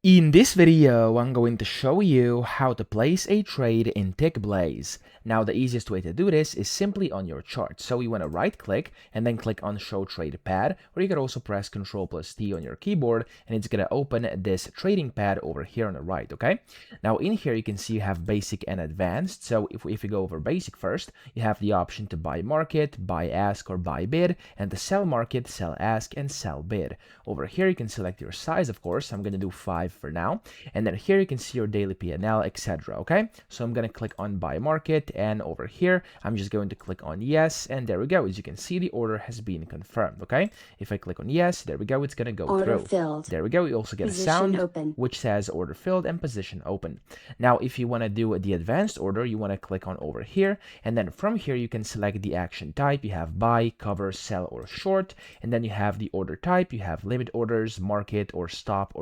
In this video, I'm going to show you how to place a trade in Tickblaze. Now, the easiest way to do this is simply on your chart. So you want to right click and then click on Show Trade Pad, or you could also press Ctrl+T on your keyboard and it's going to open this trading pad over here on the right, okay? Now in here you can see you have basic and advanced. So if you go over basic first, you have the option to buy market, buy ask, or buy bid, and to sell market, sell ask, and sell bid. Over here you can select your size, of course. I'm going to do 5 for now, and then here you can see your daily P&L, etc. Okay, so I'm going to click on buy market, and over here I'm just going to click on yes, and there we go. As you can see, the order has been confirmed. Okay, if I click on yes, there we go, it's going to go Order through. filled. There we go. You also get Position a sound open. which says order filled and position open. Now if you want to do the advanced order, you want to click on over here, and then from here you can select the action type. You have buy, cover, sell, or short, and then you have the order type. You have limit orders, market, or stop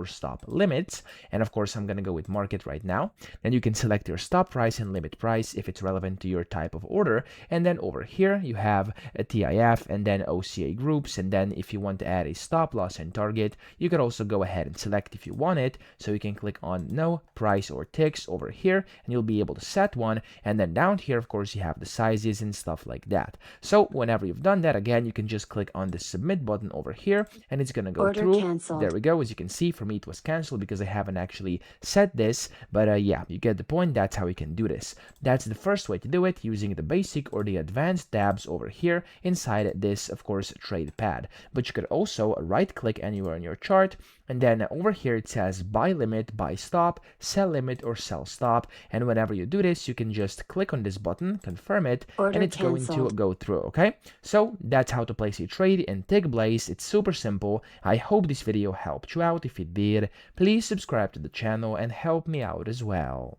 limits. And of course I'm going to go with market right now. Then you can select your stop price and limit price if it's relevant to your type of order. And then over here you have a TIF and then OCA groups. And then if you want to add a stop loss and target, you could also go ahead and select if you want it. So you can click on no, price, or ticks over here, and you'll be able to set one. And then down here, of course, you have the sizes and stuff like that. So whenever you've done that, again, you can just click on the submit button over here, and it's going to go Order through. canceled. There we go. As you can see, for me, it was canceled because I haven't actually set this. But yeah, you get the point. That's how you can do this. That's the first way to do it, using the basic or the advanced tabs over here inside this, of course, trade pad. But you could also right click anywhere on your chart, and then over here it says buy limit, buy stop, sell limit, or sell stop. And whenever you do this, you can just click on this button, confirm it, Order and it's going canceled. to go through. Okay, so that's how to place a trade in Tickblaze. It's super simple. I hope this video helped you out. If it did, please subscribe to the channel and help me out as well.